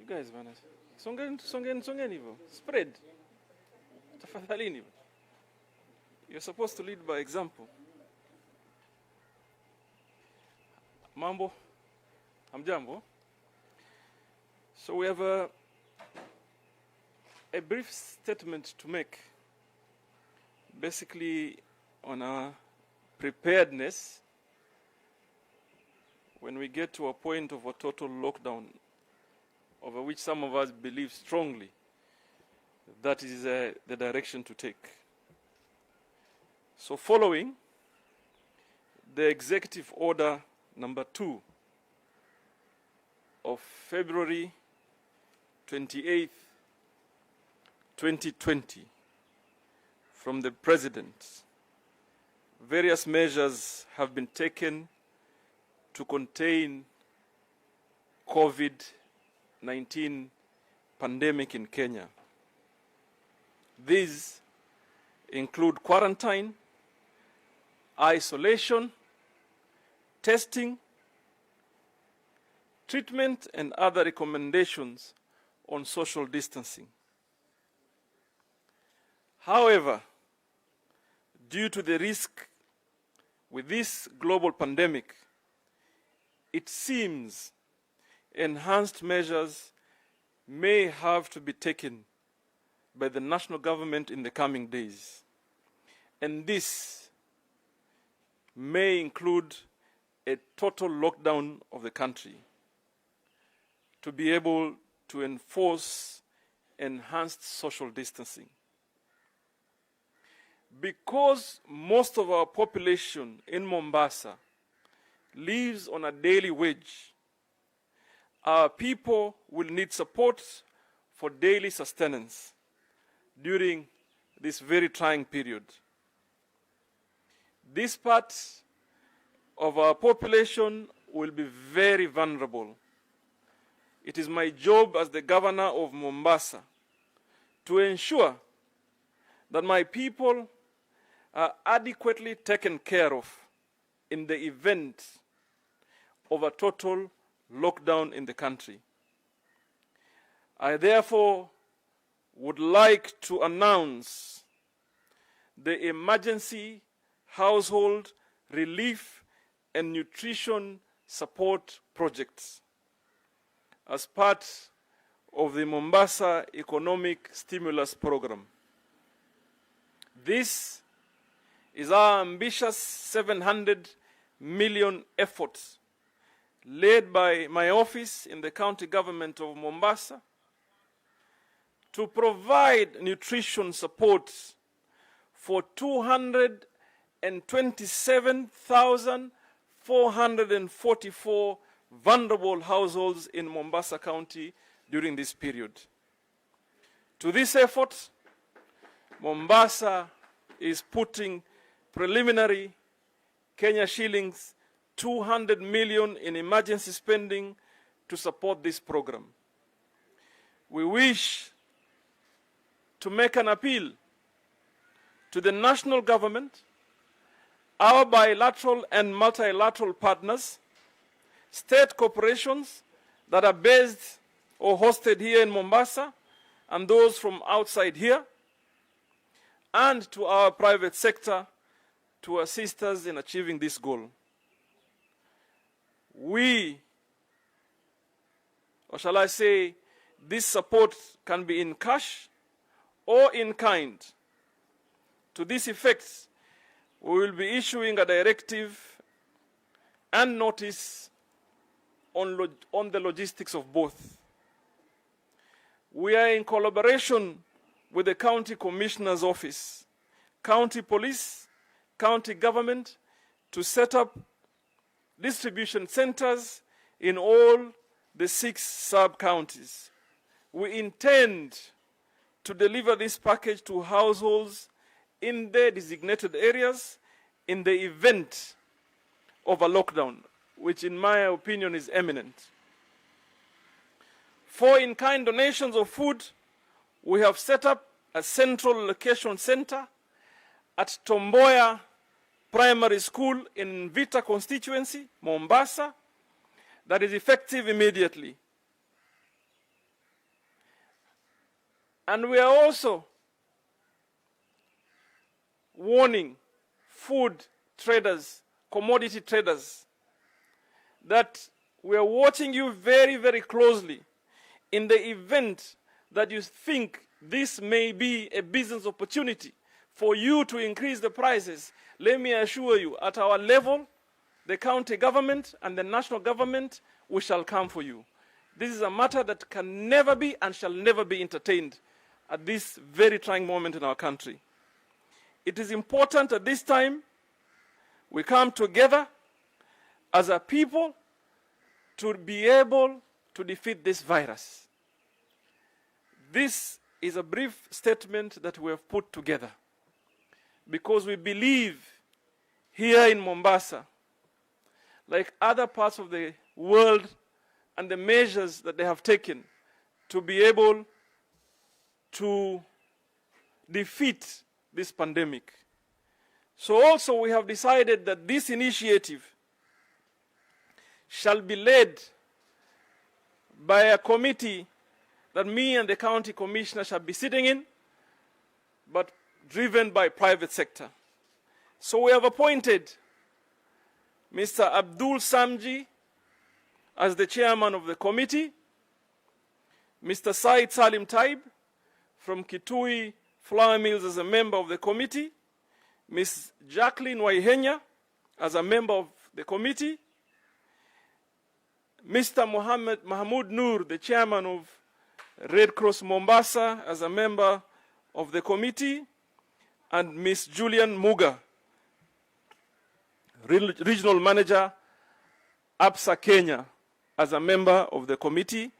You guys, man. Songeni hivyo. Spread. Tafadhalini. You're supposed to lead by example. Mambo. Hamjambo. So we have a brief statement to make, basically on our preparedness when we get to a point of a total lockdown, over which some of us believe strongly that is the direction to take. So following the Executive Order number 2 of February 28th, 2020, from the President, various measures have been taken to contain COVID-19 pandemic in Kenya. These include quarantine, isolation, testing, treatment, and other recommendations on social distancing. However, due to the risk with this global pandemic, it seems enhanced measures may have to be taken by the national government in the coming days. And this may include a total lockdown of the country to be able to enforce enhanced social distancing. Because most of our population in Mombasa lives on a daily wage, our people will need support for daily sustenance during this very trying period. This part of our population will be very vulnerable. It is my job as the governor of Mombasa to ensure that my people are adequately taken care of in the event of a total lockdown in the country. I therefore would like to announce the emergency household relief and nutrition support projects as part of the Mombasa Economic Stimulus Program. This is our ambitious 700 million effort led by my office in the county government of Mombasa to provide nutrition support for 227,444 vulnerable households in Mombasa County during this period. To this effort, Mombasa is putting preliminary Kenya shillings 200 million in emergency spending to support this program. We wish to make an appeal to the national government, our bilateral and multilateral partners, state corporations that are based or hosted here in Mombasa, and those from outside here, and to our private sector to assist us in achieving this goal. We, or shall I say, this support can be in cash or in kind. To this effect, we will be issuing a directive and notice on the logistics of both. We are in collaboration with the County Commissioner's Office, County Police, County Government to set up distribution centers in all the 6 sub-counties. We intend to deliver this package to households in their designated areas in the event of a lockdown, which in my opinion is imminent. For in-kind donations of food, we have set up a central location center at Tomboya Primary School in Vita constituency, Mombasa, that is effective immediately. And we are also warning food traders, commodity traders, that we are watching you very, very closely in the event that you think this may be a business opportunity for you to increase the prices. Let me assure you, at our level, the county government and the national government, we shall come for you. This is a matter that can never be and shall never be entertained at this very trying moment in our country. It is important at this time we come together as a people to be able to defeat this virus. This is a brief statement that we have put together because we believe here in Mombasa, like other parts of the world, and the measures that they have taken to be able to defeat this pandemic. So also we have decided that this initiative shall be led by a committee that me and the county commissioner shall be sitting in, but driven by private sector. So we have appointed Mr. Abdul Samji as the chairman of the committee, Mr. Said Salim Taib from Kitui Flour Mills as a member of the committee, Ms. Jacqueline Waihenya as a member of the committee, Mr. Mahmoud Noor, the chairman of Red Cross Mombasa, as a member of the committee, and Ms. Julian Muga, regional manager, APSA Kenya, as a member of the committee.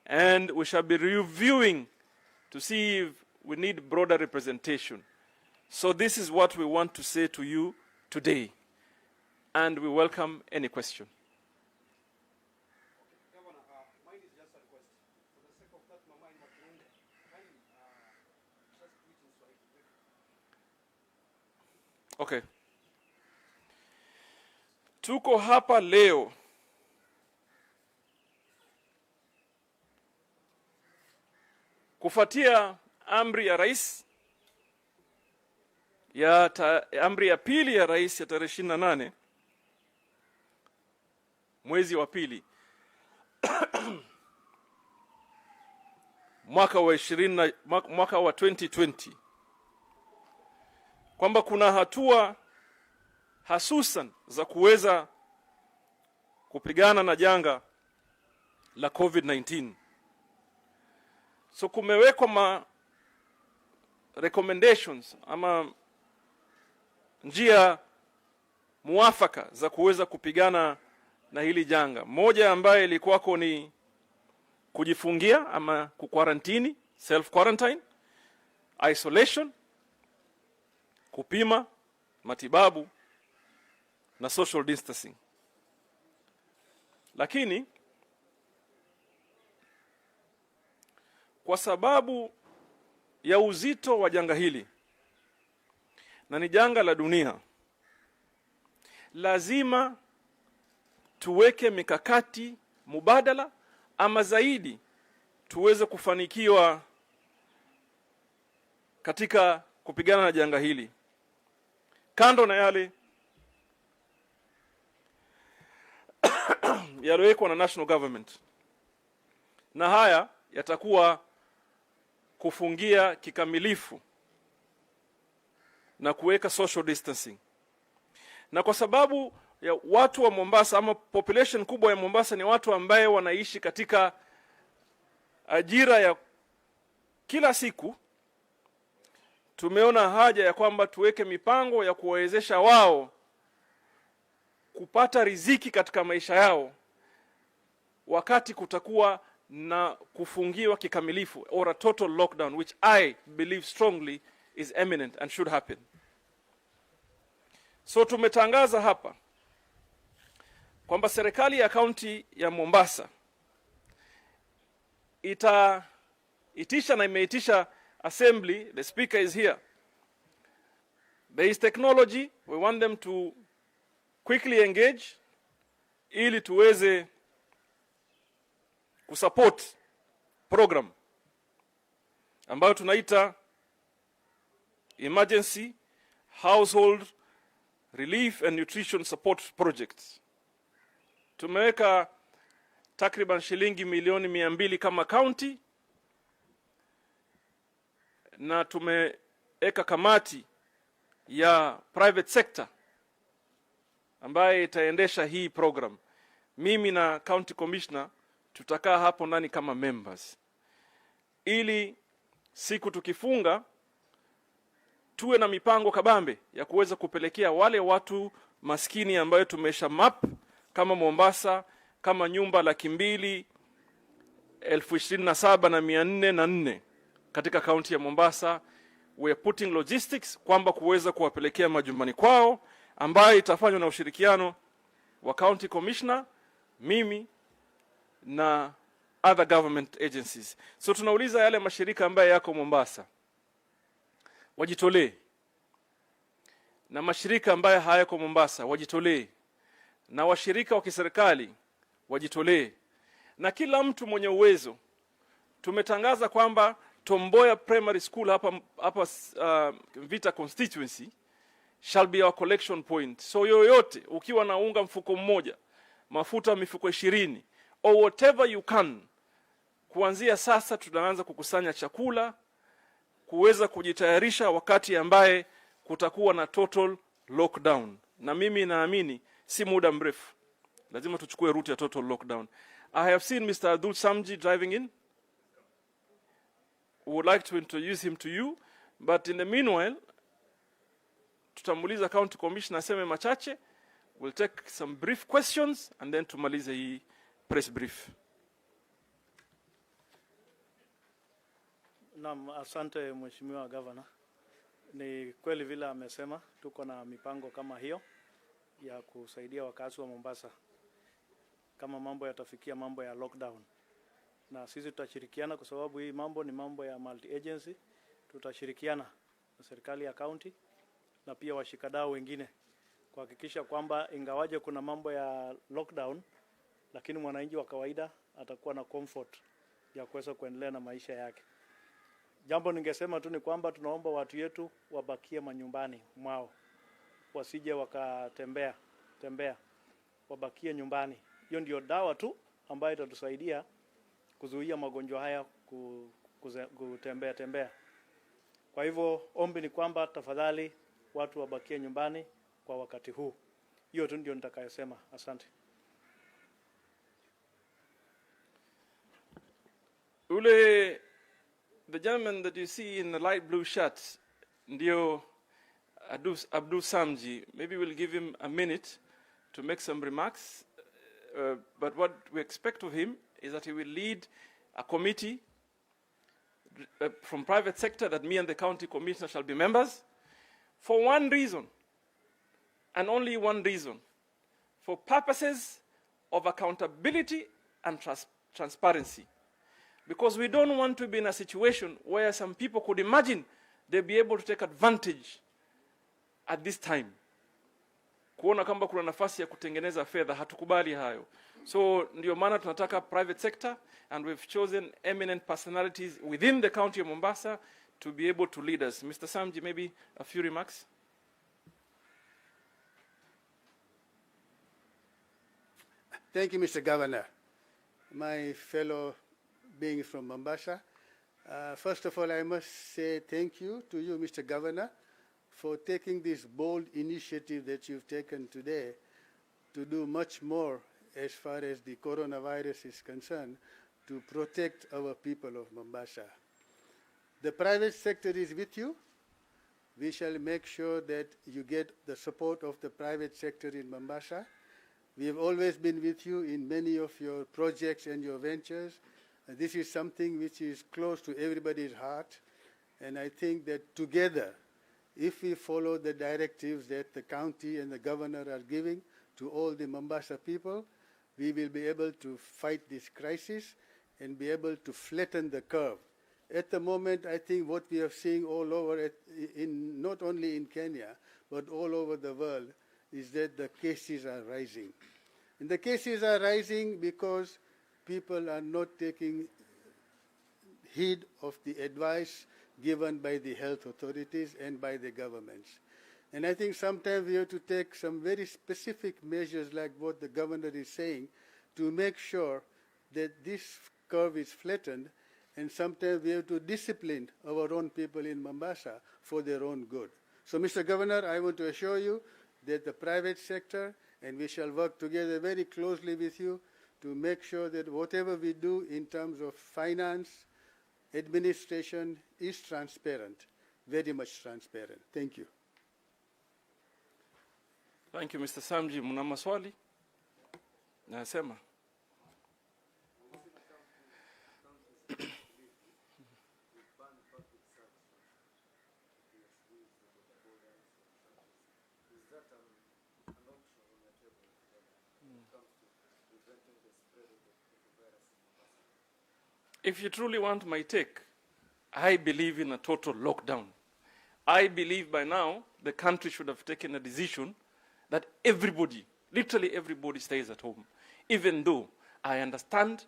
And we shall be reviewing to see if we need broader representation. So this is what we want to say to you today, and we welcome any question. Governor, mine is just a request. For the sake of that, Mama in Matunde, can you just tweet in Swahili? Okay. Tuko hapa leo kufuatia amri ya rais amri ya pili ya rais ya tarehe 28 mwezi wa pili mwaka wa 2020 kwamba kuna hatua hasusan za kuweza kupigana na janga la COVID-19. So kumewekwa recommendations ama njia muafaka za kuweza kupigana na hili janga. Moja ambaye ilikuwako ni kujifungia ama kukarantini, self quarantine, isolation, kupima, matibabu na social distancing. Lakini kwa sababu ya uzito wa janga hili na ni janga la dunia, lazima tuweke mikakati mubadala ama zaidi tuweze kufanikiwa katika kupigana na janga hili. Kando na yale yaliyowekwa na national government, na haya yatakuwa kufungia kikamilifu na kuweka social distancing. Na kwa sababu ya watu wa Mombasa ama population kubwa ya Mombasa ni watu ambaye wanaishi katika ajira ya kila siku, tumeona haja ya kwamba tuweke mipango ya kuwawezesha wao kupata riziki katika maisha yao wakati kutakuwa na kufungiwa kikamilifu or a total lockdown, which I believe strongly is imminent and should happen. So tumetangaza hapa kwamba serikali ya kaunti ya Mombasa itaitisha na imeitisha assembly. The speaker is here. There is technology. We want them to quickly engage ili tuweze kusupport program ambayo tunaita Emergency Household Relief and Nutrition Support Projects. Tumeweka takriban shilingi milioni 200 kama county, na tumeweka kamati ya private sector ambaye itaendesha hii program. Mimi na county commissioner tutakaa hapo ndani kama members, ili siku tukifunga tuwe na mipango kabambe ya kuweza kupelekea wale watu maskini ambayo tumesha map kama Mombasa, kama nyumba 227,404 katika county ya Mombasa. We are putting logistics kwamba kuweza kuwapelekea majumbani kwao, ambayo itafanywa na ushirikiano wa county commissioner, mimi na other government agencies. So tunauliza yale mashirika ambayo yako Mombasa wajitolee, na mashirika ambayo hayako Mombasa wajitolee, na washirika wa kiserikali wajitolee, na kila mtu mwenye uwezo. Tumetangaza kwamba Tomboya Primary School hapa Vita constituency shall be our collection point. So yoyote ukiwa na unga mfuko mmoja, mafuta mifuko 20, or whatever you can, kuanzia sasa tunaanza kukusanya chakula kuweza kujitayarisha wakati ambaye kutakuwa na total lockdown. Na mimi naamini si muda mrefu lazima tuchukue route ya total lockdown. I have seen Mr. Abdul Samji driving in. We would like to introduce him to you, but in the meanwhile tutamuliza county commissioner aseme machache. We'll take some brief questions and then tumalize hii press brief. Naam, asante Mheshimiwa Governor. Ni kweli vile amesema, tuko na mipango kama hiyo ya kusaidia wakazi wa Mombasa kama mambo yatafikia mambo ya lockdown. Na sisi tutashirikiana kwa sababu hii mambo ni mambo ya multi agency. Tutashirikiana na serikali ya county na pia washikadau wengine kuhakikisha kwamba ingawaje kuna mambo ya lockdown, lakini mwananchi wa kawaida atakuwa na comfort ya kuweza kuendelea na maisha yake. Jambo ningesema tu ni kwamba tunaomba watu yetu wabakie manyumbani mwao, wasije wakatembea, wabakie nyumbani. Hiyo ndio dawa tu ambayo itatusaidia kuzuia magonjwa haya kutembea. Kwa hivyo ombi ni kwamba tafadhali watu wabakie nyumbani kwa wakati huu. Hiyo tu ndio nitakayosema. Asante. The gentleman that you see in the light blue shirt, ndio Abdul Samji. Maybe we'll give him a minute to make some remarks. But what we expect of him is that he will lead a committee from private sector that me and the county commissioner shall be members, for one reason, and only one reason, for purposes of accountability and transparency. Because we don't want to be in a situation where some people could imagine they'll be able to take advantage at this time. Kuona kamba kuna nafasi ya kutengeneza fedha, hatukubali hayo. So ndio maana tunataka private sector, and we've chosen eminent personalities within the county of Mombasa to be able to lead us. Mr. Samji, maybe a few remarks. Thank you, Mr. Governor. My fellow being from Mombasa, first of all, I must say thank you to you, Mr. Governor, for taking this bold initiative that you've taken today to do much more as far as the coronavirus is concerned to protect our people of Mombasa. The private sector is with you. We shall make sure that you get the support of the private sector in Mombasa. We have always been with you in many of your projects and your ventures. This is something which is close to everybody's heart, and I think that together, if we follow the directives that the county and the governor are giving to all the Mombasa people, we will be able to fight this crisis and be able to flatten the curve. At the moment, I think what we are seeing all over, not only in Kenya, but all over the world, is that the cases are rising. And the cases are rising because people are not taking heed of the advice given by the health authorities and by the governments. And I think sometimes we have to take some very specific measures like what the governor is saying to make sure that this curve is flattened, and sometimes we have to discipline our own people in Mombasa for their own good. So, Mr. Governor, I want to assure you that the private sector, and we shall work together very closely with you to make sure that whatever we do in terms of finance, administration is transparent, very much transparent. Thank you. Thank you, Mr. Samji. Muna maswali? Nasema. If you truly want my take, I believe in a total lockdown. I believe by now the country should have taken a decision that everybody, literally everybody, stays at home. Even though I understand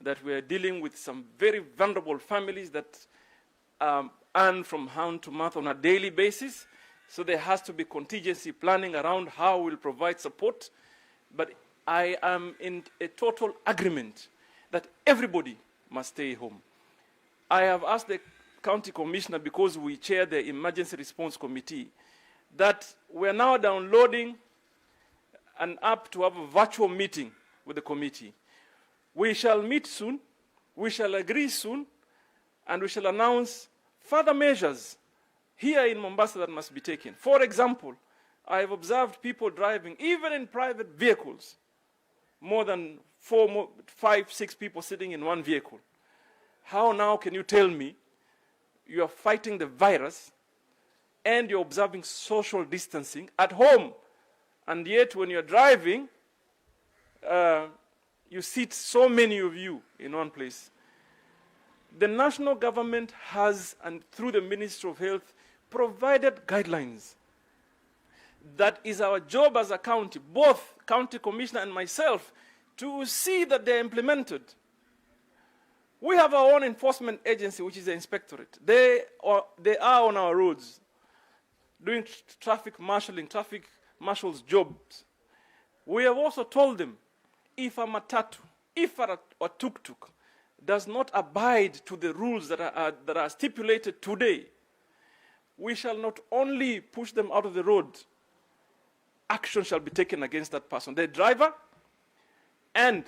that we are dealing with some very vulnerable families that earn from hand to mouth on a daily basis. So there has to be contingency planning around how we'll provide support. But I am in a total agreement that everybody must stay home. I have asked the county commissioner, because we chair the emergency response committee, that we're now downloading an app to have a virtual meeting with the committee. We shall meet soon, we shall agree soon, and we shall announce further measures here in Mombasa that must be taken. For example, I have observed people driving, even in private vehicles, more than 4, 5, 6 people sitting in one vehicle. How now can you tell me you are fighting the virus and you're observing social distancing at home, and yet when you're driving, you sit so many of you in one place? The national government has, and through the Ministry of Health, provided guidelines. That is our job as a county, both county commissioner and myself, to see that they're implemented. We have our own enforcement agency, which is the inspectorate. They are on our roads doing traffic marshalling, traffic marshal's jobs. We have also told them, if a matatu, if a tuk-tuk does not abide to the rules that are stipulated today, we shall not only push them out of the road, action shall be taken against that person, the driver, and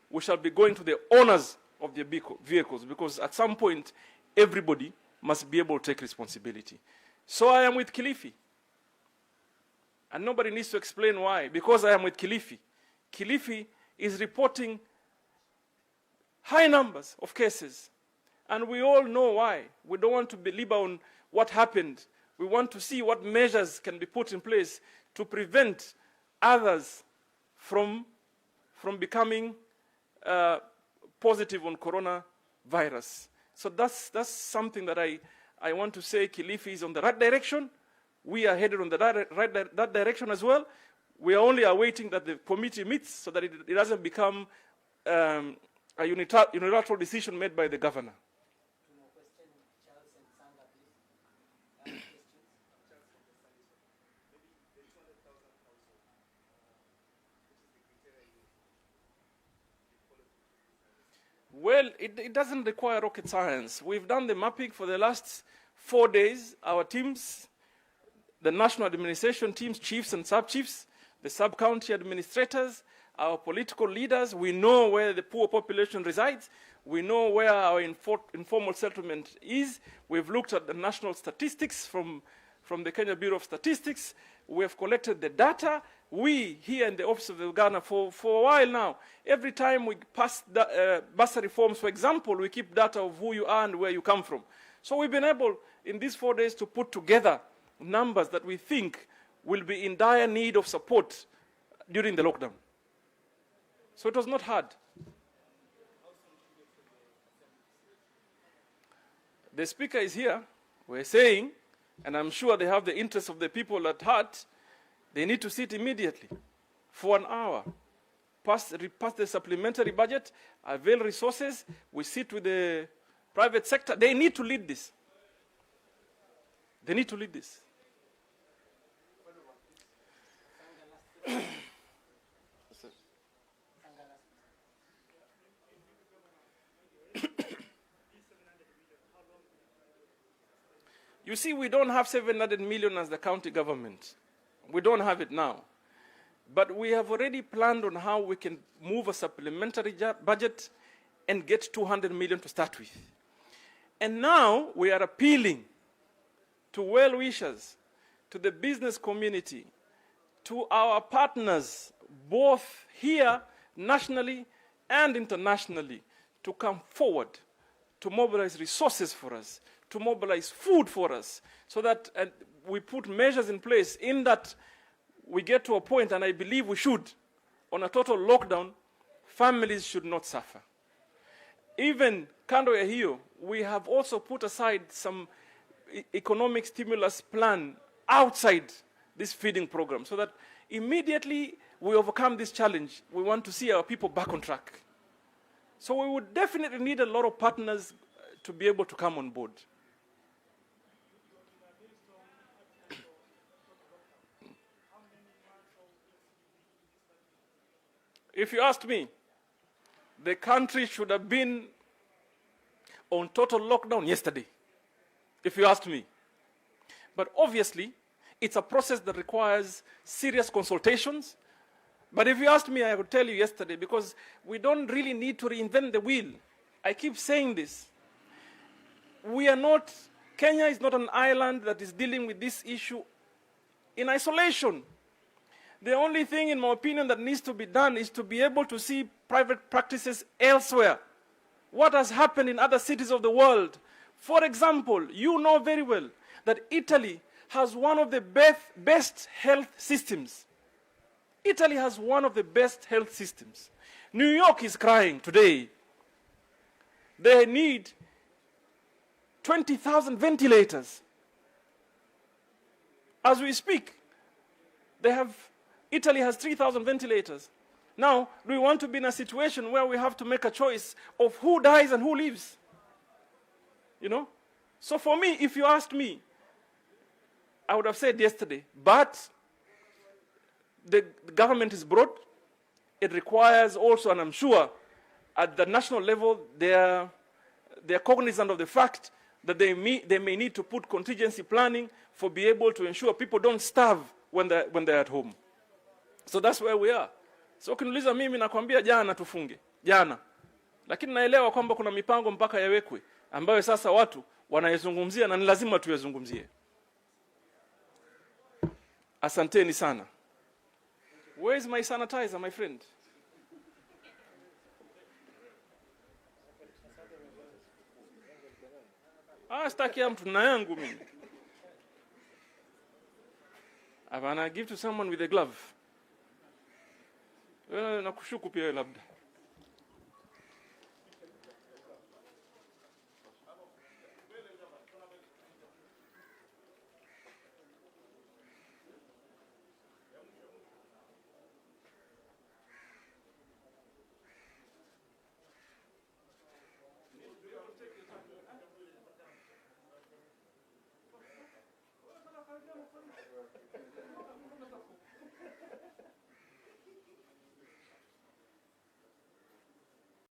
we shall be going to the owners of the vehicles, because at some point, everybody must be able to take responsibility. So I am with Kilifi. And nobody needs to explain why. Because I am with Kilifi. Kilifi is reporting high numbers of cases. And we all know why. We don't want to believe on what happened. We want to see what measures can be put in place to prevent others from becoming positive on coronavirus. So that's something that I want to say. Kilifi is on the right direction. We are headed on the that direction as well. We are only awaiting that the committee meets so that it doesn't become a unilateral decision made by the governor. Well, it doesn't require rocket science. We've done the mapping for the last 4 days. Our teams, the national administration teams, chiefs and sub-chiefs, the sub-county administrators, our political leaders, we know where the poor population resides. We know where our informal settlement is. We've looked at the national statistics from the Kenya Bureau of Statistics. We have collected the data. We, here in the Office of the Governor, for a while now, every time we pass bursary forms, for example, we keep data of who you are and where you come from. So we've been able, in these 4 days, to put together numbers that we think will be in dire need of support during the lockdown. So it was not hard. The speaker is here. We're saying, and I'm sure they have the interests of the people at heart, they need to sit immediately for an hour, pass the supplementary budget, avail resources. We sit with the private sector, they need to lead this. They need to lead this. You see, we don't have 700 million as the county government. We don't have it now. But we have already planned on how we can move a supplementary budget and get 200 million to start with. And now we are appealing to well-wishers, to the business community, to our partners, both here, nationally and internationally, to come forward, to mobilize resources for us, to mobilize food for us, so that we put measures in place in that we get to a point, and I believe we should, on a total lockdown, families should not suffer. Even kando ya hiyo, we have also put aside some economic stimulus plan outside this feeding program, so that immediately we overcome this challenge, we want to see our people back on track. So we would definitely need a lot of partners to be able to come on board. If you asked me, the country should have been on total lockdown yesterday, if you asked me. But obviously, it's a process that requires serious consultations. But if you asked me, I would tell you yesterday, because we don't really need to reinvent the wheel. I keep saying this. We are not, Kenya is not an island that is dealing with this issue in isolation. The only thing, in my opinion, that needs to be done is to be able to see private practices elsewhere. What has happened in other cities of the world? For example, you know very well that Italy has one of the best health systems. Italy has one of the best health systems. New York is crying today. They need 20,000 ventilators. As we speak, Italy has 3,000 ventilators. Now, do we want to be in a situation where we have to make a choice of who dies and who lives? You know? So for me, if you asked me, I would have said yesterday, but the government is broad. It requires also, and I'm sure at the national level, they're cognizant of the fact that they may need to put contingency planning for be able to ensure people don't starve when they're at home. So that's where we are. So ukiniuliza mimi nakwambia jana tufunge. Jana. Lakini naelewa kwamba kuna mipango mpaka yawekwe ambayo sasa watu wanayezungumzia na ni lazima tuyazungumzie. Asanteni sana. Where is my sanitizer, my friend? Sitaki ya mtu na yangu mimi. Abana, give to someone with a glove. Nakushuku pia labda.